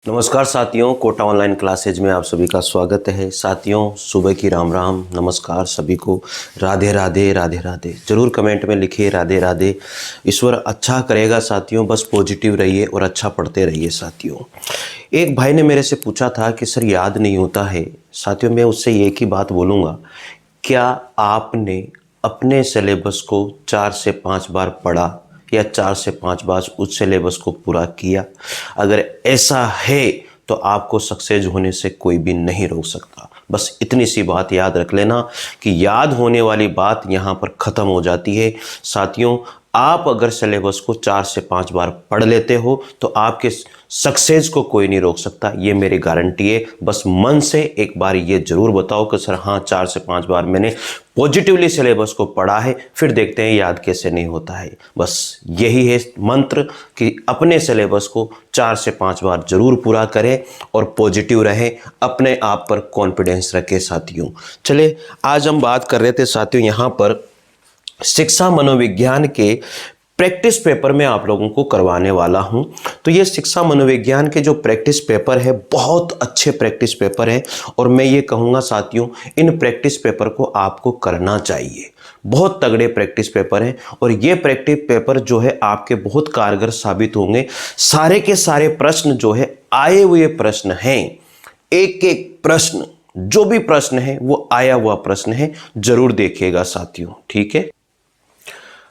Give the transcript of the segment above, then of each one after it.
नमस्कार साथियों, Kota online classes में आप सभी का स्वागत है। साथियों, सुबह की राम राम, नमस्कार सभी को। राधे राधे राधे राधे। ज़रूर कमेंट में लिखिए राधे राधे। ईश्वर अच्छा करेगा साथियों, बस पॉजिटिव रहिए और अच्छा पढ़ते रहिए साथियों। एक भाई ने मेरे से पूछा था कि सर याद नहीं होता है। साथियों, मैं उससे एक ही बात बोलूँगा, क्या आपने अपने सिलेबस को 4 से 5 बार पढ़ा या 4 से 5 बार उस सिलेबस को पूरा किया? अगर ऐसा है तो आपको सक्सेस होने से कोई भी नहीं रोक सकता। बस इतनी सी बात याद रख लेना कि याद होने वाली बात यहाँ पर ख़त्म हो जाती है। साथियों, आप अगर सिलेबस को 4 से 5 बार पढ़ लेते हो तो आपके सक्सेस को कोई नहीं रोक सकता, ये मेरी गारंटी है। बस मन से एक बार ये ज़रूर बताओ कि सर हाँ, 4 से 5 बार मैंने पॉजिटिवली सिलेबस को पढ़ा है, फिर देखते हैं याद कैसे नहीं होता है। बस यही है मंत्र कि अपने सिलेबस को 4 से 5 बार ज़रूर पूरा करें और पॉजिटिव रहें, अपने आप पर कॉन्फिडेंस रखें साथियों। चले, आज हम बात कर रहे थे साथियों यहाँ पर शिक्षा मनोविज्ञान के प्रैक्टिस पेपर में आप लोगों को करवाने वाला हूं। तो ये शिक्षा मनोविज्ञान के जो प्रैक्टिस पेपर है, बहुत अच्छे प्रैक्टिस पेपर है और मैं ये कहूँगा साथियों, इन प्रैक्टिस पेपर को आपको करना चाहिए। बहुत तगड़े प्रैक्टिस पेपर हैं और ये प्रैक्टिस पेपर जो है आपके बहुत कारगर साबित होंगे। सारे के सारे प्रश्न जो है आए हुए प्रश्न हैं, एक एक प्रश्न, जो भी प्रश्न है वो आया हुआ प्रश्न है। जरूर देखिएगा साथियों, ठीक है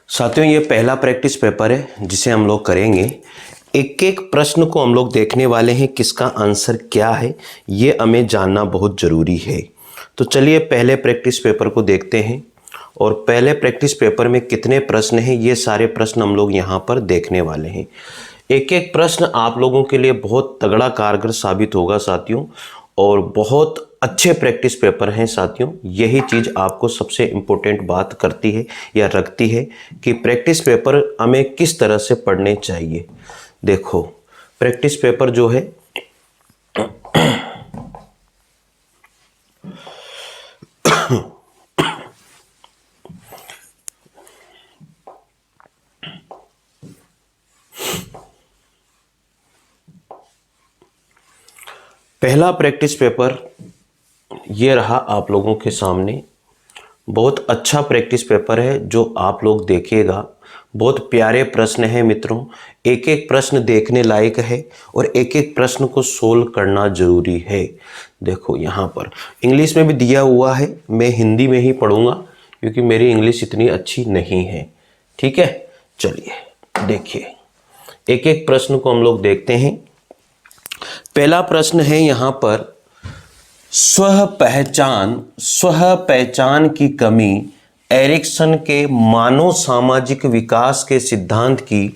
साथियों। ये पहला प्रैक्टिस पेपर है जिसे हम लोग करेंगे। एक एक प्रश्न को हम लोग देखने वाले हैं, किसका आंसर क्या है ये हमें जानना बहुत ज़रूरी है। तो चलिए पहले प्रैक्टिस पेपर को देखते हैं और पहले प्रैक्टिस पेपर में कितने प्रश्न हैं ये सारे प्रश्न हम लोग यहाँ पर देखने वाले हैं। एक एक प्रश्न आप लोगों के लिए बहुत तगड़ा कारगर साबित होगा साथियों और बहुत अच्छे प्रैक्टिस पेपर हैं साथियों। यही चीज़ आपको सबसे इम्पोर्टेंट बात करती है या रखती है कि प्रैक्टिस पेपर हमें किस तरह से पढ़ने चाहिए। देखो, प्रैक्टिस पेपर जो है पहला प्रैक्टिस पेपर ये रहा आप लोगों के सामने। बहुत अच्छा प्रैक्टिस पेपर है जो आप लोग देखिएगा। बहुत प्यारे प्रश्न हैं मित्रों, एक एक प्रश्न देखने लायक है और एक एक प्रश्न को सोल्व करना जरूरी है। देखो यहाँ पर इंग्लिश में भी दिया हुआ है, मैं हिंदी में ही पढ़ूंगा क्योंकि मेरी इंग्लिश इतनी अच्छी नहीं है, ठीक है। चलिए देखिए, एक एक प्रश्न को हम लोग देखते हैं। पहला प्रश्न है यहाँ पर, स्व पहचान की कमी एरिक्सन के मानव सामाजिक विकास के सिद्धांत की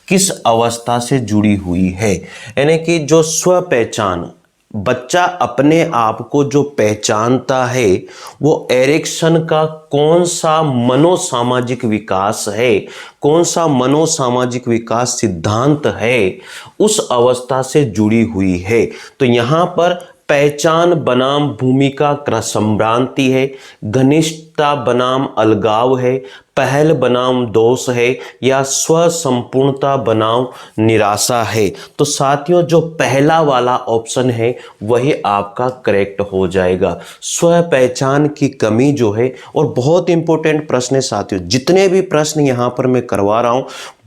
किस अवस्था से जुड़ी हुई है। यानी कि जो स्व पहचान, बच्चा अपने आप को जो पहचानता है, वो एरिक्सन का कौन सा मनोसामाजिक विकास है, कौन सा मनोसामाजिक विकास सिद्धांत है, उस अवस्था से जुड़ी हुई है। तो यहाँ पर पहचान बनाम भूमिका संभ्रांति है, घनिष्ठता बनाम अलगाव है, पहल बनाम दोष है या स्व संपूर्णता बनाम निराशा है। तो साथियों, जो पहला वाला ऑप्शन है वही आपका करेक्ट हो जाएगा। स्व पहचान की कमी जो है, और बहुत इंपॉर्टेंट प्रश्न है साथियों, जितने भी प्रश्न यहाँ पर मैं करवा रहा हूँ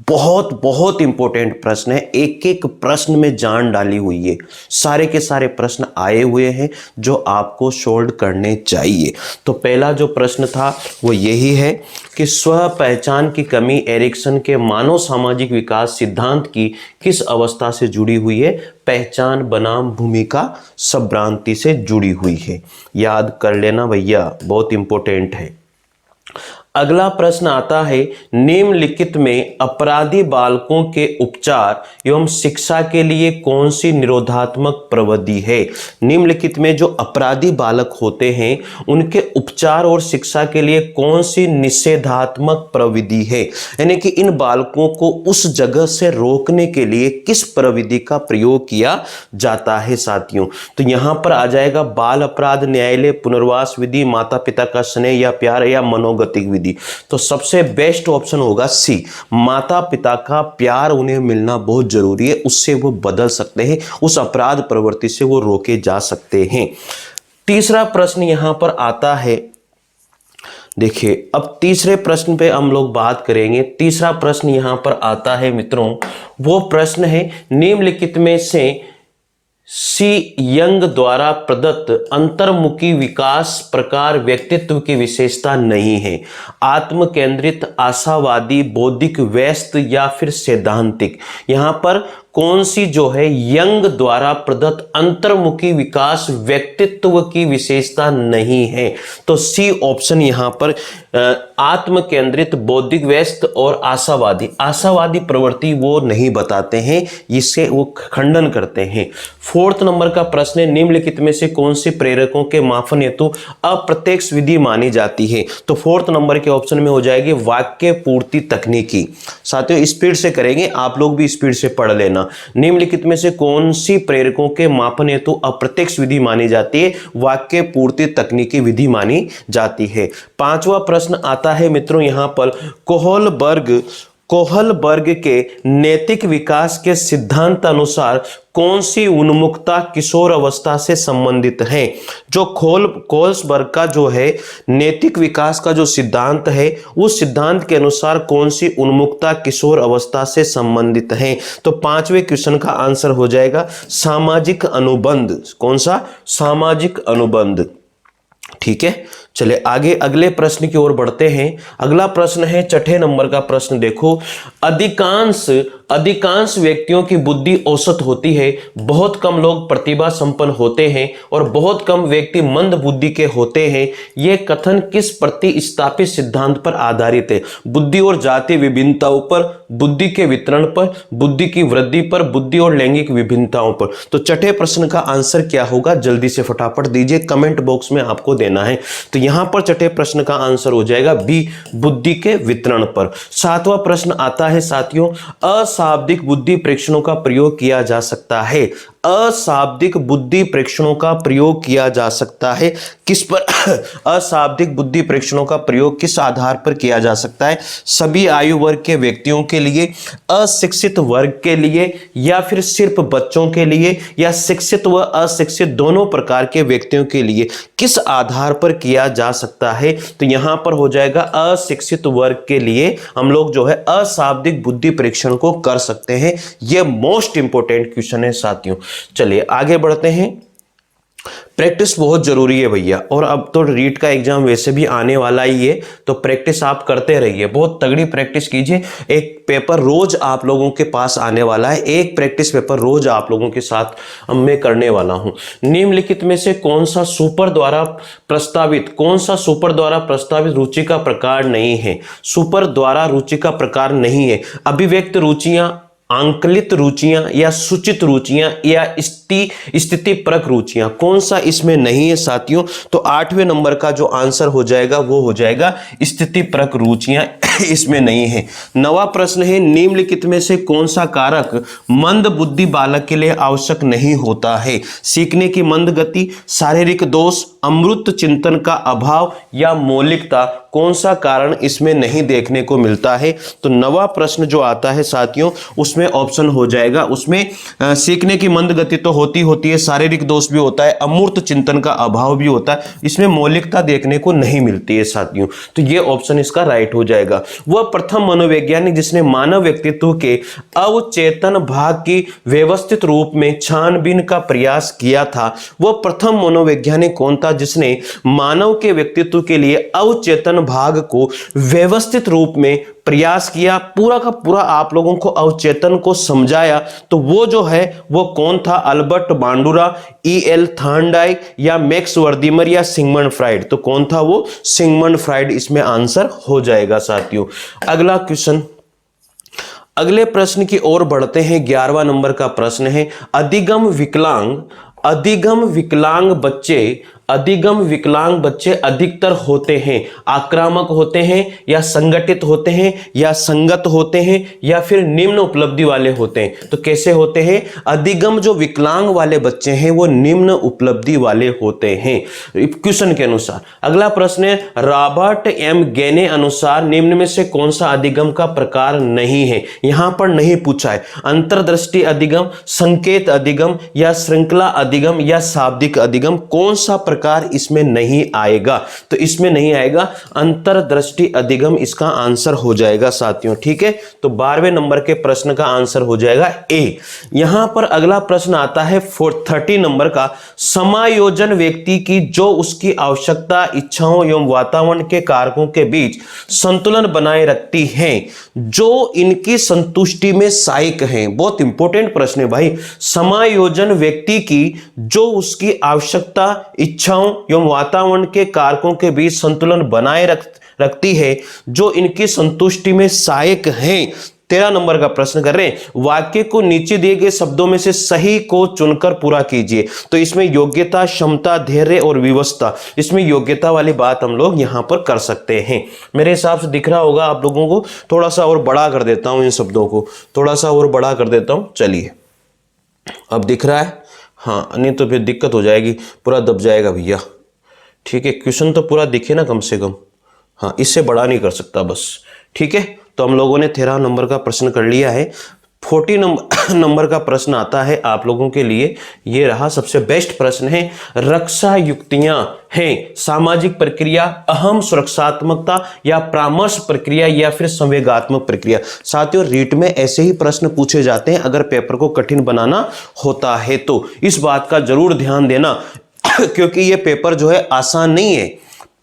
बहुत बहुत इंपॉर्टेंट प्रश्न है। एक एक प्रश्न में जान डाली हुई है, सारे के सारे प्रश्न आए हुए हैं जो आपको सोल्व करने चाहिए। तो पहला जो प्रश्न था वो यही है कि स्व पहचान की कमी एरिक्सन के मानव सामाजिक विकास सिद्धांत की किस अवस्था से जुड़ी हुई है। पहचान बनाम भूमिका संभ्रांति से जुड़ी हुई है। याद कर लेना भैया, बहुत इंपॉर्टेंट है। अगला प्रश्न आता है, निम्नलिखित में अपराधी बालकों के उपचार एवं शिक्षा के लिए कौन सी निरोधात्मक प्रविधि है। निम्नलिखित में जो अपराधी बालक होते हैं उनके उपचार और शिक्षा के लिए कौन सी निषेधात्मक प्रविधि है। यानी कि इन बालकों को उस जगह से रोकने के लिए किस प्रविधि का प्रयोग किया जाता है साथियों। तो यहाँ पर आ जाएगा बाल अपराध न्यायालय, पुनर्वास विधि, माता पिता का स्नेह या प्यार या मनोगतिक विधि। विधि। तो सबसे बेस्ट ऑप्शन होगा सी, माता पिता का प्यार उन्हें मिलना बहुत जरूरी है, उससे वो बदल सकते हैं, उस अपराध प्रवृत्ति से वो रोके जा सकते हैं। तीसरा प्रश्न यहां पर आता है, देखिए अब तीसरे प्रश्न पे हम लोग बात करेंगे। तीसरा प्रश्न यहां पर आता है मित्रों, वो प्रश्न है निम्नलिखित में से सी यंग द्वारा प्रदत्त अंतर्मुखी विकास प्रकार व्यक्तित्व की विशेषता नहीं है। आत्म केंद्रित, आशावादी, बौद्धिक, व्यस्त या फिर सैद्धांतिक। यहां पर कौन सी जो है यंग द्वारा प्रदत्त अंतर्मुखी विकास व्यक्तित्व की विशेषता नहीं है। तो सी ऑप्शन यहां पर आत्म केंद्रित, बौद्धिक, व्यस्त और आशावादी। आशावादी प्रवृत्ति वो नहीं बताते हैं, इससे वो खंडन करते हैं। फोर्थ नंबर का प्रश्न है निम्नलिखित में से कौन से प्रेरकों के मापन हेतु अप्रत्यक्ष विधि मानी जाती है। तो फोर्थ नंबर के ऑप्शन में हो जाएगी वाक्य पूर्ति तकनीकी। साथियों स्पीड से करेंगे, आप लोग भी स्पीड से पढ़ लेना। निम्नलिखित में से कौन सी प्रेरकों के मापन हेतु अप्रत्यक्ष विधि मानी जाती है। वाक्य पूर्ति तकनीकी विधि मानी जाती है। पांचवा प्रश्न आता है मित्रों यहां पर कोहलबर्ग के नैतिक विकास के सिद्धांत अनुसार कौन सी उन्मुखता किशोर अवस्था से संबंधित है। जो कोहलबर्ग का जो है नैतिक विकास का जो सिद्धांत है, उस सिद्धांत के अनुसार कौन सी उन्मुखता किशोर अवस्था से संबंधित है। तो पांचवें क्वेश्चन का आंसर हो जाएगा सामाजिक अनुबंध। कौन सा? सामाजिक अनुबंध। ठीक है, चले आगे अगले प्रश्न की ओर बढ़ते हैं। अगला प्रश्न है छठे नंबर का प्रश्न। देखो, अधिकांश व्यक्तियों की बुद्धि औसत होती है, बहुत कम लोग प्रतिभा संपन्न होते हैं और बहुत कम व्यक्ति मंद बुद्धि के होते हैं। यह कथन किस प्रतिस्थापित सिद्धांत पर आधारित है? बुद्धि और जाति विभिन्नताओं पर, बुद्धि के वितरण पर, बुद्धि की वृद्धि पर, बुद्धि और लैंगिक विभिन्नताओं पर। तो छठे प्रश्न का आंसर क्या होगा? जल्दी से फटाफट दीजिए, कमेंट बॉक्स में आपको देना है। तो यहां पर छठे प्रश्न का आंसर हो जाएगा बी, बुद्धि के वितरण पर। सातवां प्रश्न आता है साथियों, अशाब्दिक बुद्धि प्रेक्षणों का प्रयोग किया जा सकता है। अशाब्दिक बुद्धि प्रेक्षणों का प्रयोग किया जा सकता है किस पर? अशाब्दिक बुद्धि प्रेक्षणों का प्रयोग किस आधार पर किया जा सकता है? सभी आयु वर्ग के व्यक्तियों के लिए, अशिक्षित वर्ग के लिए, या फिर सिर्फ बच्चों के लिए, या शिक्षित व अशिक्षित दोनों प्रकार के व्यक्तियों के लिए किस आधार पर किया जा सकता है? तो यहां पर हो जाएगा अशिक्षित वर्ग के लिए हम लोग जो है अशाब्दिक बुद्धि परीक्षण को कर सकते हैं। यह मोस्ट इंपोर्टेंट क्वेश्चन है साथियों। चलिए आगे बढ़ते हैं। प्रैक्टिस बहुत जरूरी है भैया, और अब तो रीट का एग्जाम वैसे भी आने वाला ही है, तो प्रैक्टिस आप करते रहिए, बहुत तगड़ी प्रैक्टिस कीजिए। एक पेपर रोज आप लोगों के पास आने वाला है, एक प्रैक्टिस पेपर रोज आप लोगों के साथ मैं करने वाला हूं। निम्नलिखित में से कौन सा सुपर द्वारा प्रस्तावित रुचि का प्रकार नहीं है? सुपर द्वारा रुचि का प्रकार नहीं है। अभिव्यक्त रुचियां, आंकलित रुचियां, या सूचित रुचियां, या स्थितिपरक रुचियां, कौन सा इसमें नहीं है साथियों? तो 8वें नंबर का जो आंसर हो जाएगा वो हो जाएगा स्थितिपरक रुचियां इसमें नहीं है। 9वां प्रश्न है निम्नलिखित में से कौन सा कारक मंद बुद्धि बालक के लिए आवश्यक नहीं होता है? सीखने की मंद गति, शारीरिक दोष, अमूर्त चिंतन का अभाव, या मौलिकता, कौन सा कारण इसमें नहीं देखने को मिलता है? तो 9वां प्रश्न जो आता है साथियों उसमें ऑप्शन हो जाएगा, उसमें सीखने की मंद गति तो होती है, शारीरिक दोष भी होता है, अमूर्त चिंतन का अभाव भी होता है, इसमें मौलिकता देखने को नहीं मिलती है साथियों। तो ये ऑप्शन इसका राइट हो जाएगा। वह प्रथम मनोवैज्ञानिक जिसने मानव व्यक्तित्व के अवचेतन भाग की व्यवस्थित रूप में छानबीन का प्रयास किया था, वह प्रथम मनोवैज्ञानिक कौन था जिसने मानव के व्यक्तित्व के लिए अवचेतन भाग को व्यवस्थित रूप में प्रयास किया, पूरा का पूरा आप लोगों को अवचेतन को समझाया? तो वो जो है वो कौन था? Albert बांडुरा, E.L. थॉर्नडाइक, या मैक्स वर्दीमर, या सिगमंड फ्राइड? तो कौन था वो? सिगमंड फ्राइड इसमें आंसर हो जाएगा साथियों। अगला क्वेश्चन, अगले प्रश्न की ओर बढ़ते हैं। 11वां नंबर का प्रश्न है, अधिगम विकलांग बच्चे अधिगम विकलांग बच्चे अधिकतर होते हैं? आक्रामक होते हैं या संगठित होते हैं या संगत होते हैं या फिर निम्न उपलब्धि वाले होते हैं? तो कैसे होते हैं? अधिगम जो विकलांग वाले बच्चे हैं वो निम्न उपलब्धि वाले होते हैं क्वेश्चन के अनुसार। अगला प्रश्न है, रॉबर्ट एम गेने अनुसार निम्न में से कौन सा अधिगम का प्रकार नहीं है? यहां पर नहीं पूछा है। अंतर्दृष्टि अधिगम, संकेत अधिगम या श्रृंखला अधिगम या शाब्दिक अधिगम, कौन सा प्रकार इसमें नहीं आएगा? तो इसमें नहीं आएगा अंतर्दृष्टि अधिगम, इसका आंसर हो जाएगा साथियों। ठीक है, तो 12वें नंबर के प्रश्न का आंसर हो जाएगा ए। यहां पर अगला प्रश्न आता है 30 नंबर का, समायोजन व्यक्ति की जो उसकी आवश्यकता, इच्छाओं एवं वातावरण के कारकों के बीच संतुलन बनाए रखती है, जो इनकी संतुष्टि में सहायक है। बहुत इंपॉर्टेंट प्रश्न है भाई। समायोजन व्यक्ति की जो उसकी आवश्यकता, इच्छाओं एवं वातावरण के कारकों के बीच संतुलन बनाए रखती है, जो इनकी संतुष्टि में सहायक है। 13 नंबर का प्रश्न कर रहे हैं, वाक्य को नीचे दिए गए शब्दों में से सही को चुनकर पूरा कीजिए। तो इसमें योग्यता, क्षमता, धैर्य और विवस्था, इसमें योग्यता वाली बात हम लोग यहां पर कर सकते हैं। मेरे हिसाब से दिख रहा होगा आप लोगों को। थोड़ा सा और बड़ा कर देता हूं, इन शब्दों को थोड़ा सा और बड़ा कर देता हूं। चलिए, अब दिख रहा है? हाँ, नहीं तो फिर दिक्कत हो जाएगी, पूरा दब जाएगा भैया। ठीक है, क्वेश्चन तो पूरा दिखे ना कम से कम। हाँ, इससे बड़ा नहीं कर सकता बस। ठीक है, तो हम लोगों ने 13 नंबर का प्रश्न कर लिया है। 40 नंबर का प्रश्न आता है आप लोगों के लिए। ये रहा सबसे बेस्ट प्रश्न है। रक्षा युक्तियां हैं सामाजिक प्रक्रिया, अहम सुरक्षात्मकता या परामर्श प्रक्रिया या फिर संवेगात्मक प्रक्रिया। साथियों, रीट में ऐसे ही प्रश्न पूछे जाते हैं अगर पेपर को कठिन बनाना होता है तो इस बात का जरूर ध्यान देना क्योंकि ये पेपर जो है आसान नहीं है।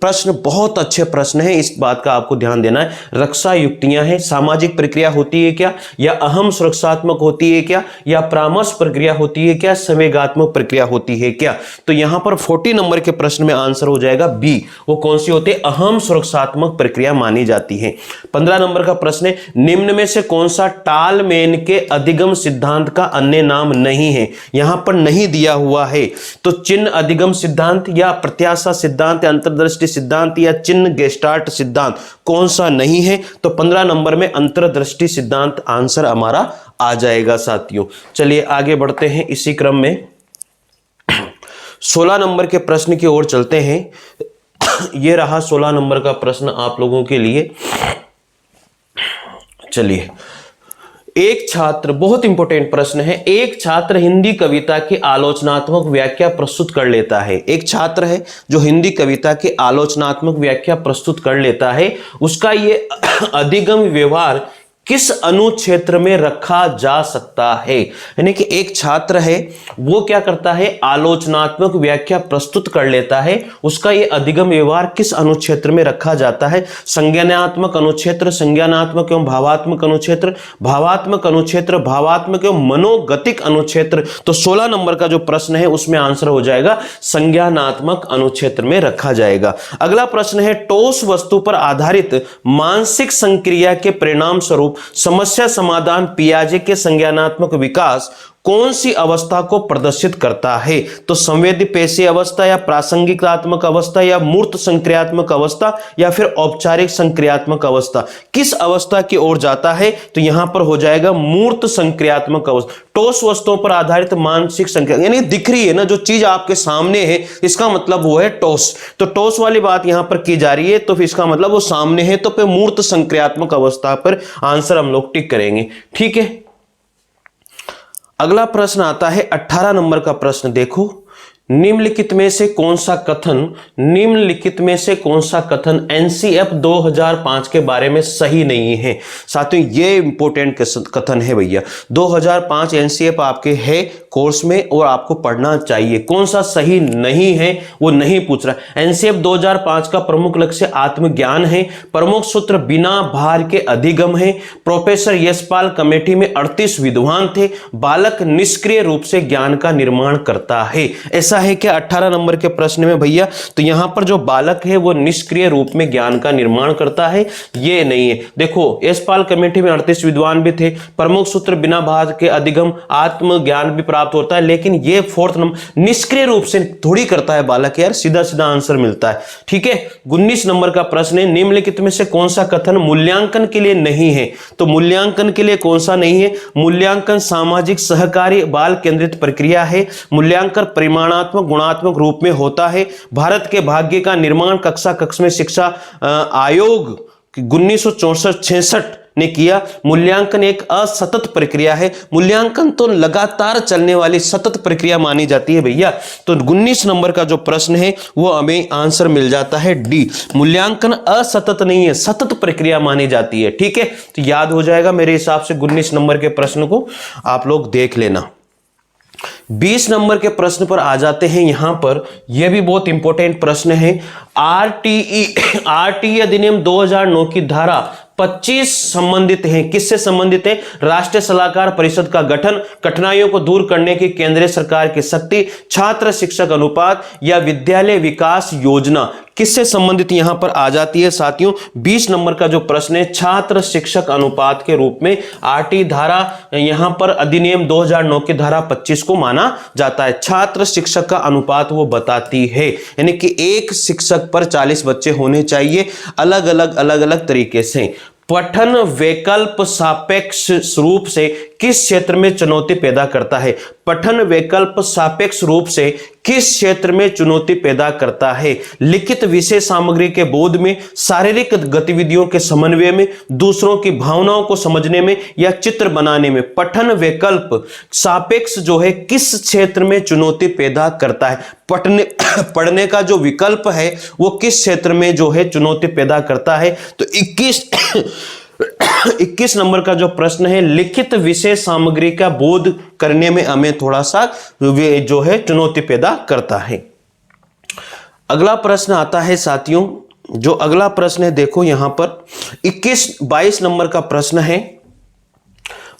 प्रश्न बहुत अच्छे प्रश्न हैं, इस बात का आपको ध्यान देना है। रक्षा युक्तियां हैं, सामाजिक प्रक्रिया होती है क्या, या अहम सुरक्षात्मक होती है क्या, या परामर्श प्रक्रिया होती है क्या, संवेगात्मक प्रक्रिया होती है क्या? तो यहां पर 40 नंबर के प्रश्न में आंसर हो जाएगा बी। वो कौन सी होती है? अहम सुरक्षात्मक प्रक्रिया मानी जाती है। 15 नंबर का प्रश्न है, निम्न में से कौन सा टालमैन के अधिगम सिद्धांत का अन्य नाम नहीं है? यहां पर नहीं दिया हुआ है, तो चिन्ह अधिगम सिद्धांत या प्रत्याशा सिद्धांत या अंतर्दृष्टि सिद्धांत या चिन्ह गेस्टाल्ट सिद्धांत, कौन सा नहीं है? तो 15 नंबर में अंतर्दृष्टि सिद्धांत आंसर हमारा आ जाएगा साथियों। चलिए आगे बढ़ते हैं इसी क्रम में। 16 नंबर के प्रश्न की ओर चलते हैं। यह रहा 16 नंबर का प्रश्न आप लोगों के लिए। चलिए, एक छात्र, बहुत इंपॉर्टेंट प्रश्न है, एक छात्र हिंदी कविता की आलोचनात्मक व्याख्या प्रस्तुत कर लेता है। एक छात्र है जो हिंदी कविता की आलोचनात्मक व्याख्या प्रस्तुत कर लेता है, उसका ये अधिगम व्यवहार किस अनुक्षेत्र में रखा जा सकता है? यानी कि एक छात्र है, वो क्या करता है? आलोचनात्मक व्याख्या प्रस्तुत कर लेता है, उसका ये अधिगम व्यवहार किस अनुक्षेत्र में रखा जाता है? संज्ञानात्मक अनुक्षेत्र, संज्ञानात्मक एवं भावात्मक अनुक्षेत्र, भावात्मक अनुक्षेत्र, भावात्मक एवं मनोगतिक अनुक्षेत्र। तो 16 नंबर का जो प्रश्न है उसमें आंसर हो जाएगा संज्ञानात्मक अनुक्षेत्र में रखा जाएगा। अगला प्रश्न है, ठोस वस्तु पर आधारित मानसिक संक्रिया के परिणाम स्वरूप समस्या समाधान पियाजे के संज्ञानात्मक विकास कौन सी अवस्था को प्रदर्शित करता है? तो संवेदी पेशी अवस्था या प्रासंगिकात्मक अवस्था या मूर्त संक्रियात्मक अवस्था या फिर औपचारिक संक्रियात्मक अवस्था, किस अवस्था की ओर जाता है? तो यहां पर हो जाएगा मूर्त संक्रियात्मक अवस्था। ठोस वस्तुओं पर आधारित मानसिक संक्रिया, यानी दिख रही है ना जो चीज आपके सामने है, इसका मतलब वो है ठोस। तो ठोस वाली बात यहां पर की जा रही है, तो फिर इसका मतलब वो सामने है, तो फिर मूर्त संक्रियात्मक अवस्था पर आंसर हम लोग टिक करेंगे। ठीक है, अगला प्रश्न आता है 18 नंबर का प्रश्न। देखो, निम्नलिखित में से कौन सा कथन एनसीएफ 2005 के बारे में सही नहीं है? साथियों, ये इंपॉर्टेंट कथन है भैया। 2005 एनसीएफ आपके है कोर्स में और आपको पढ़ना चाहिए। कौन सा सही नहीं है वो नहीं पूछ रहा। एनसीएफ 2005 का प्रमुख लक्ष्य आत्मज्ञान है, प्रमुख सूत्र बिना भार के अधिगम है, प्रोफेसर यशपाल कमेटी में 38 विद्वान थे, बालक निष्क्रिय रूप से ज्ञान का निर्माण करता है। ऐसा है क्या 18 नंबर के प्रश्न में भैया? तो यहां पर जो बालक है वो निष्क्रिय रूप में ज्ञान का निर्माण करता है, ये नहीं है। देखो, यशपाल कमेटी में 38 विद्वान भी थे, प्रमुख सूत्र बिना भार के अधिगम, आत्मज्ञान भी प्राप्त प्राप्त होता है, लेकिन ये फोर्थ नंबर निष्क्रिय रूप से थोड़ी करता है बालक यार, सीधा सीधा आंसर मिलता है। ठीक है, 19 नंबर का प्रश्न है, निम्नलिखित में से कौन सा कथन मूल्यांकन के लिए नहीं है? तो मूल्यांकन के लिए कौन सा नहीं है? मूल्यांकन सामाजिक सहकारी बाल केंद्रित प्रक्रिया है, मूल्यांकन परिमाणात्मक गुणात्मक रूप में होता है, भारत के भाग्य का निर्माण कक्षा कक्ष में शिक्षा आयोग 1964-66 ने किया, मूल्यांकन एक असतत प्रक्रिया है। मूल्यांकन तो लगातार चलने वाली सतत प्रक्रिया मानी जाती है भैया। तो 19 नंबर का जो प्रश्न है वो हमें आंसर मिल जाता है डी, मूल्यांकन असतत नहीं है, सतत प्रक्रिया मानी जाती है। ठीक है, तो याद हो जाएगा मेरे हिसाब से 19 नंबर के प्रश्न को आप लोग देख लेना। 20 नंबर के प्रश्न पर आ जाते हैं। यहां पर यह भी बहुत इंपॉर्टेंट प्रश्न है। आरटीई अधिनियम 2009 की धारा 25 संबंधित है, किससे संबंधित है? राष्ट्रीय सलाहकार परिषद का गठन, कठिनाइयों को दूर करने की केंद्र सरकार की शक्ति, छात्र शिक्षक अनुपात या विद्यालय विकास योजना, किससे संबंधित यहां पर आ जाती है साथियों? 20 नंबर का जो प्रश्न है छात्र शिक्षक अनुपात के रूप में आरटी धारा यहां पर अधिनियम 2009 की धारा 25 को माना जाता है। छात्र शिक्षक का अनुपात वो बताती है, यानी कि एक शिक्षक पर 40 बच्चे होने चाहिए, अलग अलग तरीके से। पठन वैकल्प सापेक्ष रूप से किस क्षेत्र में चुनौती पैदा करता है? पठन वैकल्प सापेक्ष रूप से किस क्षेत्र में चुनौती पैदा करता है? लिखित विषय सामग्री के बोध में, शारीरिक गतिविधियों के समन्वय में, दूसरों की भावनाओं को समझने में या चित्र बनाने में। पठन वैकल्प सापेक्ष जो है किस क्षेत्र में चुनौती पैदा करता है? पढ़ने का जो विकल्प है वो किस क्षेत्र में जो है चुनौती पैदा करता है? तो 21 नंबर का जो प्रश्न है, लिखित विषय सामग्री का बोध करने में हमें थोड़ा सा जो है चुनौती पैदा करता है। अगला प्रश्न आता है साथियों, जो अगला प्रश्न है देखो यहां पर 22 नंबर का प्रश्न है।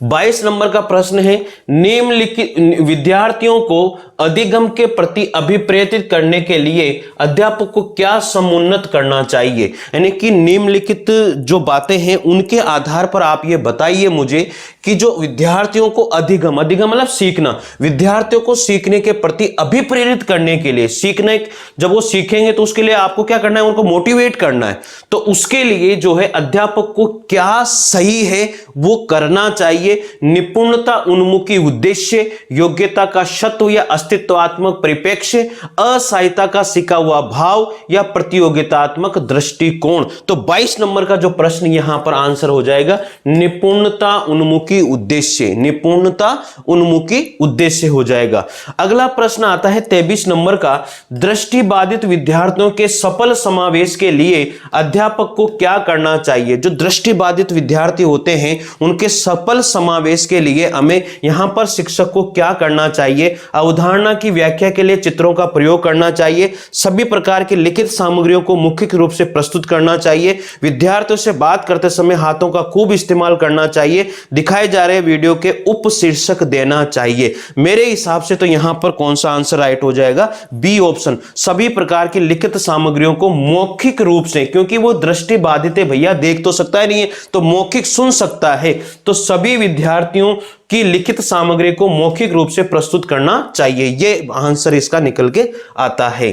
22 नंबर का प्रश्न है, निम्नलिखित विद्यार्थियों को अधिगम के प्रति अभिप्रेरित करने के लिए अध्यापक को क्या समुन्नत करना चाहिए? यानी कि निम्नलिखित जो बातें हैं उनके आधार पर आप ये बताइए मुझे कि जो विद्यार्थियों को अधिगम मतलब सीखना, विद्यार्थियों को सीखने के प्रति अभिप्रेरित करने के लिए, सीखने जब वो सीखेंगे तो उसके लिए आपको क्या करना है? उनको मोटिवेट करना है। तो उसके लिए जो है अध्यापक को क्या सही है वो करना चाहिए। निपुणता उन्मुखी उद्देश्य, योग्यता का शत्व या अस्तित्वात्मक परिप्रेक्ष्य, असहायता का सिका हुआ भाव या प्रतियोगितात्मक दृष्टिकोण। तो 22 नंबर का जो प्रश्न यहां पर आंसर हो जाएगा निपुणता उन्मुखी उद्देश्य, निपुणता उन्मुखी उद्देश्य हो जाएगा। अगला प्रश्न आता है 23 नंबर का, दृष्टिबाधित विद्यार्थियों के सफल समावेश के लिए अध्यापक को क्या करना चाहिए? जो दृष्टिबाधित विद्यार्थी होते हैं उनके सफल समावेश के लिए हमें यहां पर शिक्षक को क्या करना चाहिए? अवधारणा की व्याख्या के लिए चित्रों का प्रयोग करना चाहिए, सभी प्रकार की लिखित सामग्रियों को मौखिक रूप से प्रस्तुत करना चाहिए, विद्यार्थियों से बात करते समय हाथों का खूब इस्तेमाल करना चाहिए, दिखाए जा रहे वीडियो के उपशीर्षक देना चाहिए। मेरे हिसाब से तो यहां पर कौन सा आंसर राइट हो जाएगा? बी ऑप्शन, सभी प्रकार की लिखित सामग्रियों को मौखिक रूप से, क्योंकि वो दृष्टिबाधित है भैया, देख तो सकता नहीं है तो मौखिक सुन सकता है, तो सभी विद्यार्थियों की लिखित सामग्री को मौखिक रूप से प्रस्तुत करना चाहिए। ये आंसर इसका निकल के आता है।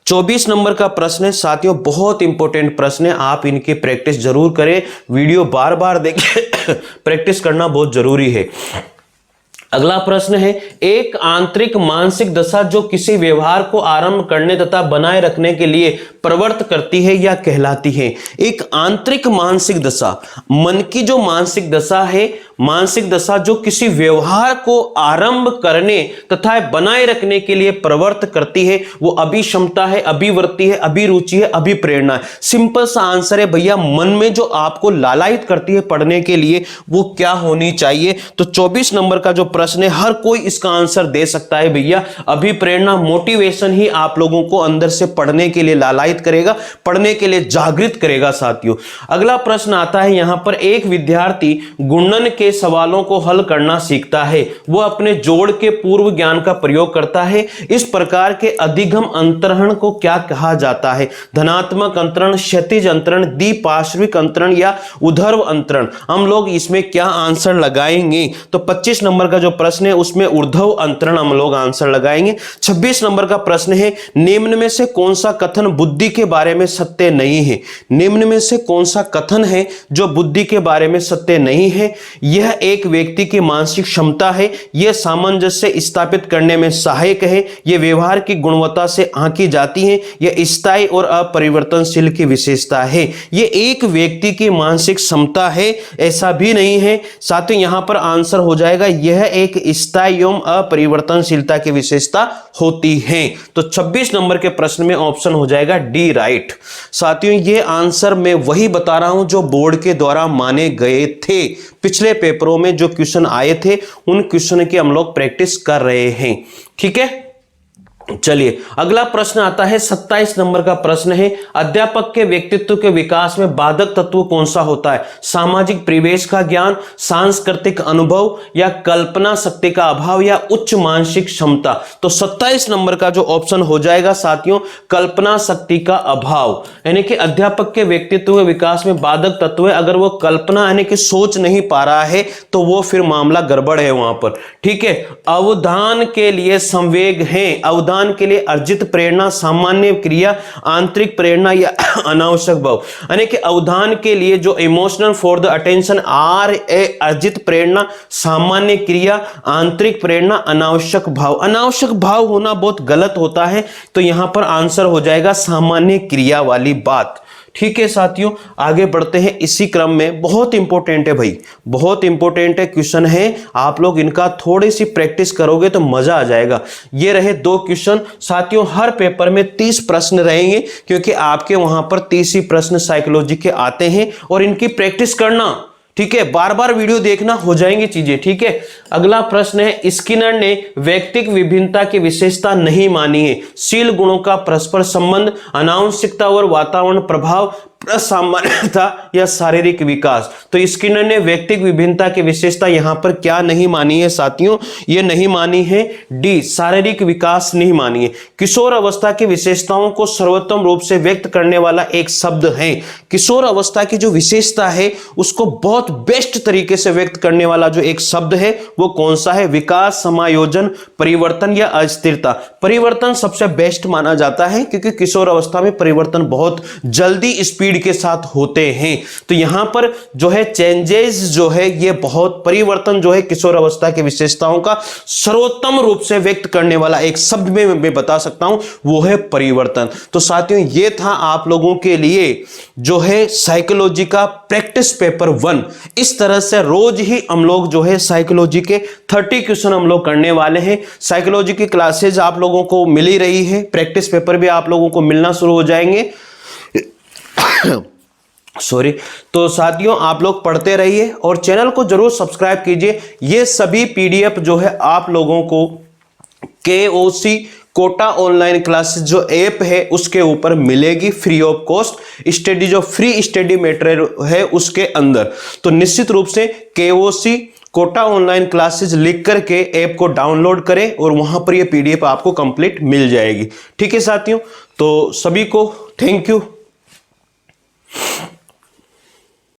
24 नंबर का प्रश्न है साथियों, बहुत इंपॉर्टेंट प्रश्न है, आप इनकी प्रैक्टिस जरूर करें, वीडियो बार बार देखें, प्रैक्टिस करना बहुत जरूरी है। अगला प्रश्न है, एक आंतरिक मानसिक दशा जो किसी व्यवहार को आरंभ करने तथा बनाए रखने के लिए प्रवृत्त करती है या कहलाती है? एक आंतरिक मानसिक दशा, मन की जो मानसिक दशा है, मानसिक दशा जो किसी व्यवहार को आरंभ करने तथा बनाए रखने के लिए प्रवृत्त करती है, वो अभिक्षमता है, अभिवृत्ति है, अभिरुचि है, अभिप्रेरणा है। सिंपल सा आंसर है भैया, मन में जो आपको लालायित करती है पढ़ने के लिए वो क्या होनी चाहिए? तो 24 नंबर का जो प्रश्न है, हर कोई इसका आंसर दे सकता है भैया। अभिप्रेरणा, मोटिवेशन ही आप लोगों को अंदर से पढ़ने के लिए लालायित करेगा, पढ़ने के लिए जागृत करेगा साथियों। अगला प्रश्न आता है यहां पर, एक विद्यार्थी गुणन के सवालों को हल करना सीखता है, वह अपने जोड़ के पूर्व ज्ञान का प्रयोग करता है। इस प्रकार के अधिगम अंतरण को क्या कहा जाता है? धनात्मक अंतरण, क्षैतिज अंतरण, द्विपार्श्विक अंतरण या ऊर्ध्व अंतरण। हम लोग इसमें क्या आंसर लगाएंगे? तो 25 नंबर का जो प्रश्न है उसमें ऊर्ध्व अंतरण हम लोग आंसर लगाएंगे। 26 नंबर का प्रश्न है, निम्न में से कौन सा कथन बुद्धि के बारे में सत्य नहीं है? निम्न में से कौन सा कथन है जो बुद्धि के बारे में सत्य नहीं है? यह एक व्यक्ति की मानसिक क्षमता है, यह सामंजस्य स्थापित करने में सहायक है, यह व्यवहार की गुणवत्ता से आंकी जाती है, यह स्थायी और अपरिवर्तनशील की विशेषता है। यह एक व्यक्ति की मानसिक क्षमता है, ऐसा भी नहीं है। साथ ही यहां पर आंसर हो जाएगा यह एक स्थायी एवं अपरिवर्तनशीलता की विशेषता होती है। तो 26 नंबर के प्रश्न में ऑप्शन हो जाएगा डी राइट। साथियों ये आंसर मैं वही बता रहा हूं जो बोर्ड के द्वारा माने गए थे। पिछले पेपरों में जो क्वेश्चन आए थे उन क्वेश्चन की हम लोग प्रैक्टिस कर रहे हैं। ठीक है, चलिए अगला प्रश्न आता है 27 नंबर का प्रश्न है, अध्यापक के व्यक्तित्व के विकास में बाधक तत्व कौन सा होता है? सामाजिक परिवेश का ज्ञान, सांस्कृतिक अनुभव या कल्पना शक्ति का अभाव या उच्च मानसिक क्षमता। तो 27 नंबर का जो ऑप्शन हो जाएगा साथियों कल्पना शक्ति का अभाव, यानी कि अध्यापक के व्यक्तित्व के विकास में बाधक तत्व है। अगर वो कल्पना यानी कि सोच नहीं पा रहा है तो वो फिर मामला गड़बड़ है वहां पर। ठीक है, अवधान के लिए संवेग है, अवधान के लिए अर्जित प्रेरणा, सामान्य क्रिया, आंतरिक प्रेरणा या अनावश्यक भाव। यानी कि अवधान के लिए जो इमोशनल फॉर द अटेंशन आर ए अर्जित प्रेरणा, सामान्य क्रिया, आंतरिक प्रेरणा, अनावश्यक भाव। अनावश्यक भाव होना बहुत गलत होता है, तो यहां पर आंसर हो जाएगा सामान्य क्रिया वाली बात। ठीक है साथियों, आगे बढ़ते हैं इसी क्रम में। बहुत इंपॉर्टेंट है भाई, बहुत इंपॉर्टेंट है क्वेश्चन है, आप लोग इनका थोड़ी सी प्रैक्टिस करोगे तो मजा आ जाएगा। ये रहे 2 क्वेश्चन साथियों, हर पेपर में 30 प्रश्न रहेंगे क्योंकि आपके वहां पर 30 ही प्रश्न साइकोलॉजी के आते हैं और इनकी प्रैक्टिस करना। ठीक है, बार बार वीडियो देखना, हो जाएंगी चीजें। ठीक है, अगला प्रश्न है, स्किनर ने व्यक्तिक विभिन्नता की विशेषता नहीं मानी है। शील गुणों का परस्पर संबंध, आनुवंशिकता और वातावरण प्रभाव, असामान्यता या शारीरिक विकास। तो स्किनर ने व्यक्तिक विभिन्नता की विशेषता यहां पर क्या नहीं मानी है साथियों? ये नहीं मानी है डी, शारीरिक विकास नहीं मानी है। किशोर अवस्था की विशेषताओं को सर्वोत्तम रूप से व्यक्त करने वाला एक शब्द है। किशोर अवस्था की जो विशेषता है उसको बहुत बेस्ट तरीके से व्यक्त करने वाला जो एक शब्द है वो कौन सा है? विकास, समायोजन, परिवर्तन या अस्थिरता। परिवर्तन सबसे बेस्ट माना जाता है क्योंकि किशोर अवस्था में परिवर्तन बहुत जल्दी स्पीड के साथ होते हैं। तो यहां पर जो है चेंजेस जो है ये बहुत, परिवर्तन जो है किशोर अवस्था की विशेषताओं का सर्वोत्तम रूप से व्यक्त करने वाला एक शब्द में मैं बता सकता हूं वो है परिवर्तन। तो साथियों ये था आप लोगों के लिए जो है साइकोलॉजी का प्रैक्टिस पेपर 1। इस तरह से रोज ही हम लोग जो है साइकोलॉजी के 30 क्वेश्चन हम लोग करने वाले हैं। साइकोलॉजी की क्लासेज आप लोगों को मिल ही रही है, प्रैक्टिस पेपर भी आप लोगों को मिलना शुरू हो जाएंगे। सॉरी। तो साथियों आप लोग पढ़ते रहिए और चैनल को जरूर सब्सक्राइब कीजिए। ये सभी पीडीएफ जो है आप लोगों को KOC कोटा ऑनलाइन क्लासेस जो ऐप है उसके ऊपर मिलेगी फ्री ऑफ कॉस्ट। स्टडी जो फ्री स्टडी मटेरियल है उसके अंदर, तो निश्चित रूप से KOC कोटा ऑनलाइन क्लासेस लिख करके ऐप को डाउनलोड करें और वहां पर ये पीडीएफ आपको कंप्लीट मिल जाएगी। ठीक है साथियों, तो सभी को थैंक यू।